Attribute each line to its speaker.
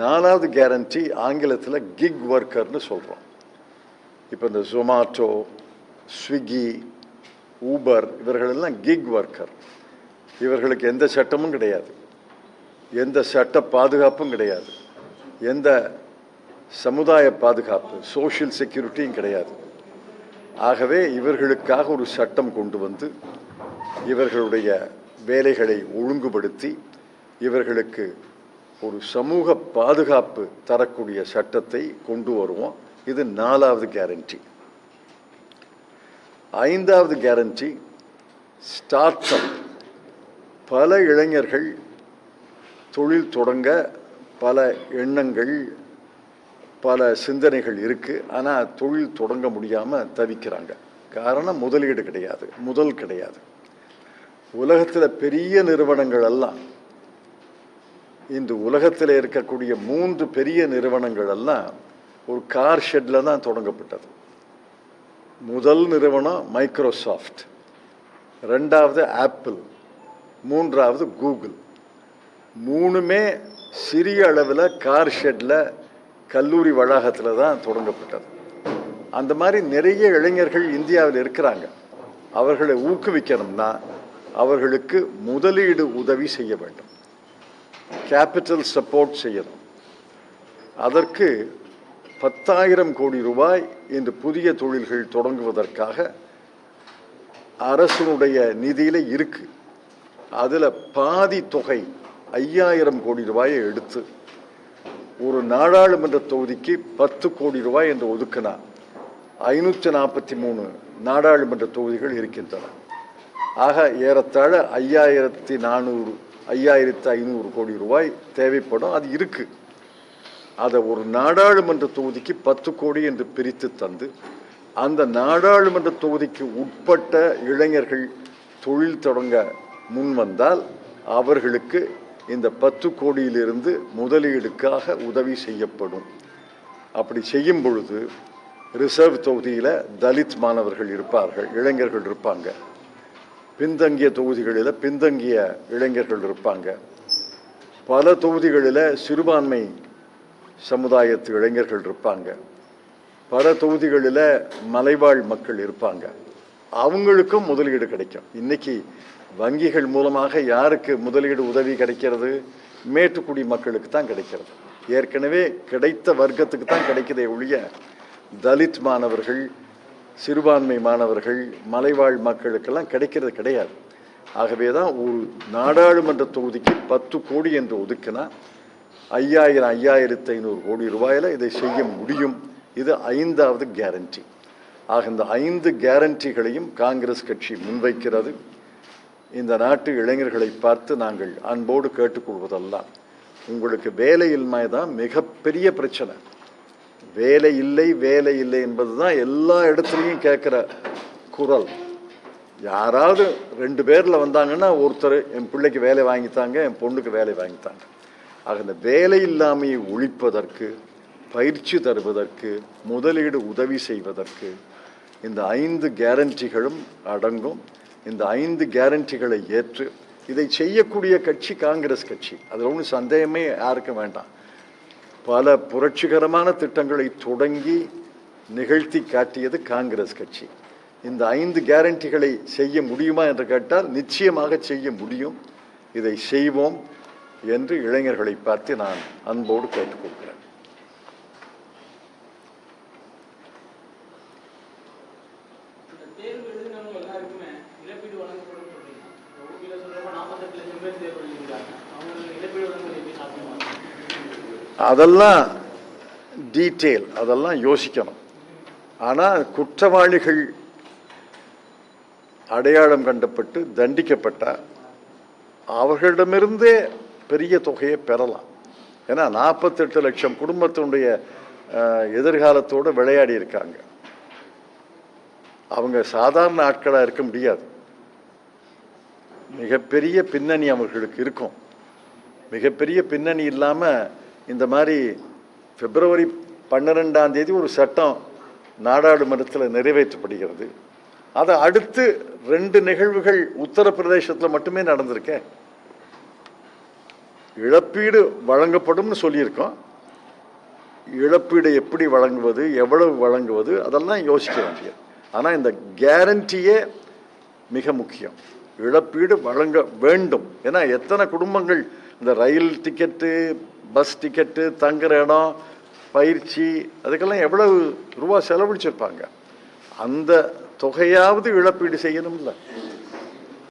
Speaker 1: நாலாவது கேரண்டி ஆங்கிலத்தில் கிக் ஒர்க்கர்னு சொல்கிறோம். இப்போ இந்த ஜொமாட்டோ, ஸ்விக்கி, ஊபர் இவர்களெல்லாம் கிக் ஒர்க்கர். இவர்களுக்கு எந்த சட்டமும் கிடையாது, எந்த சட்ட பாதுகாப்பும் கிடையாது, எந்த சமுதாய பாதுகாப்பு சோஷியல் செக்யூரிட்டியும் கிடையாது. ஆகவே இவர்களுக்காக ஒரு சட்டம் கொண்டு வந்து இவர்களுடைய வேலைகளை ஒழுங்குபடுத்தி இவர்களுக்கு ஒரு சமூக பாதுகாப்பு தரக்கூடிய சட்டத்தை கொண்டு வருவோம். இது நாலாவது கேரண்டி. ஐந்தாவது கேரண்டி ஸ்டார்ட் அப். பல இளைஞர்கள் தொழில் தொடங்க பல எண்ணங்கள், பல சிந்தனைகள் இருக்குது. ஆனால் தொழில் தொடங்க முடியாமல் தவிக்கிறாங்க. காரணம் முதலீடு கிடையாது, முதல் கிடையாது. உலகத்தில் பெரிய நிறுவனங்கள் எல்லாம், இந்த உலகத்தில் இருக்கக்கூடிய 3 பெரிய நிறுவனங்கள் எல்லாம் ஒரு கார் ஷெட்டில் தான் தொடங்கப்பட்டது. முதல் நிறுவனம் மைக்ரோசாஃப்ட், 2வது ஆப்பிள், 3வது கூகுள். 3மே சிறிய அளவில் கார் ஷெட்டில் கல்லூரி வளாகத்தில் தான் தொடங்கப்பட்டது. அந்த மாதிரி நிறைய இளைஞர்கள் இந்தியாவில் இருக்கிறாங்க. அவர்களை ஊக்குவிக்கணும்னா அவர்களுக்கு முதலீடு உதவி செய்ய வேண்டும், கேபிட்டல் சப்போர்ட் செய்யணும். அதற்கு 10,000 கோடி ரூபாய் இந்த புதிய தொழில்கள் தொடங்குவதற்காக அரசனுடைய நிதியில் இருக்கு. அதில் பாதி தொகை 5,000 கோடி ரூபாயை எடுத்து ஒரு நாடாளுமன்ற தொகுதிக்கு 10 கோடி ரூபாய் என்று ஒதுக்கினா 543 நாடாளுமன்ற தொகுதிகள் இருக்கின்றன. ஆக ஏறத்தாழ 5,500 கோடி ரூபாய் தேவைப்படும். அது இருக்கு. அதை ஒரு நாடாளுமன்ற தொகுதிக்கு 10 கோடி என்று பிரித்து தந்து அந்த நாடாளுமன்ற தொகுதிக்கு உட்பட்ட இளைஞர்கள் தொழில் தொடங்க முன் வந்தால் அவர்களுக்கு இந்த 10 கோடியிலிருந்து முதலீடுக்காக உதவி செய்யப்படும். அப்படி செய்யும் பொழுது ரிசர்வ் தொகுதியில் தலித் மாணவர்கள் இருப்பார்கள், இளைஞர்கள் இருப்பாங்க. பின்தங்கிய தொகுதிகளில் பின்தங்கிய இளைஞர்கள் இருப்பாங்க. பல தொகுதிகளில் சிறுபான்மை சமுதாயத்து இளைஞர்கள் இருப்பாங்க. பல தொகுதிகளில் மலைவாழ் மக்கள் இருப்பாங்க. அவங்களுக்கும் முதலீடு கிடைக்கும். இன்னைக்கு வங்கிகள் மூலமாக யாருக்கு முதலீடு உதவி கிடைக்கிறது? மேட்டுக்குடி மக்களுக்கு தான் கிடைக்கிறது. ஏற்கனவே கிடைத்த வர்க்கத்துக்கு தான் கிடைக்கிறதே ஒழிய தலித் மாணவர்கள், சிறுபான்மை மாணவர்கள், மலைவாழ் மக்களுக்கெல்லாம் கிடைக்கிறது கிடையாது. ஆகவே தான் ஒரு நாடாளுமன்ற தொகுதிக்கு 10 கோடி என்று ஒதுக்கினா 5,500 கோடி ரூபாயில் இதை செய்ய முடியும். இது 5வது கேரண்டி. ஆக இந்த 5 கேரண்டிகளையும் காங்கிரஸ் கட்சி முன்வைக்கிறது. இந்த நாட்டு இளைஞர்களை பார்த்து நாங்கள் அன்போடு கேட்டுக்கொள்வதெல்லாம், உங்களுக்கு வேலையின்மை தான் மிகப்பெரிய பிரச்சனை. வேலை இல்லை, வேலை இல்லை என்பது தான் எல்லா இடத்துலையும் கேட்குற குரல். யாராவது 2 பேரில் வந்தாங்கன்னா ஒருத்தர் என் பிள்ளைக்கு வேலை வாங்கித்தாங்க, என் பொண்ணுக்கு வேலை வாங்கித்தாங்க. ஆக இந்த வேலை இல்லாமையை ஒழிப்பதற்கு, பயிற்சி தருவதற்கு, முதலீடு உதவி செய்வதற்கு இந்த 5 கேரண்டிகளும் அடங்கும். இந்த 5 கேரண்டிகளை ஏற்று இதை செய்யக்கூடிய கட்சி காங்கிரஸ் கட்சி. அதில் ஒன்றும் சந்தேகமே யாருக்கும் வேண்டாம். பல புரட்சிகரமான திட்டங்களை தொடங்கி நிகழ்த்தி காட்டியது காங்கிரஸ் கட்சி. இந்த 5 கேரண்டிகளை செய்ய முடியுமா என்று கேட்டால் நிச்சயமாக செய்ய முடியும். இதை செய்வோம் என்று இளைஞர்களை பார்த்து நான் அன்போடு கேட்டுக்கொள்கிறேன். அதெல்லாம் டீட்டெயில், அதெல்லாம் யோசிக்கணும். ஆனால் குற்றவாளிகள் அடையாளம் கண்டப்பட்டு தண்டிக்கப்பட்டால் அவர்களிடமிருந்தே பெரிய தொகையை பெறலாம். ஏன்னா 48 லட்சம் குடும்பத்தினுடைய எதிர்காலத்தோடு விளையாடி இருக்காங்க. அவங்க சாதாரண ஆட்களாக இருக்க முடியாது. மிகப்பெரிய பின்னணி அவர்களுக்கு இருக்கும். மிகப்பெரிய பின்னணி இல்லாமல் இந்த மாதிரி பிப்ரவரி 12ஆம் தேதி ஒரு சட்டம் நாடாளுமன்றத்தில் நிறைவேற்றப்படுகிறது. அதை அடுத்து 2 நிகழ்வுகள் உத்தரப்பிரதேசத்தில் மட்டுமே நடந்திருக்க. இழப்பீடு வழங்கப்படும்னு சொல்லியிருக்கோம். இழப்பீடு எப்படி வழங்குவது, எவ்வளவு வழங்குவது, அதெல்லாம் யோசிக்க வேண்டியது. ஆனால் இந்த கேரண்டியே மிக முக்கியம். இழப்பீடு வழங்க வேண்டும். ஏன்னா எத்தனை குடும்பங்கள் இந்த ரயில் டிக்கெட்டு, பஸ் டிக்கெட்டு, தங்குற இடம், பயிற்சி, அதுக்கெல்லாம் எவ்வளவு ரூபா செலவழிச்சிருப்பாங்க. அந்த தொகையாவது இழப்பீடு செய்யணும்ல.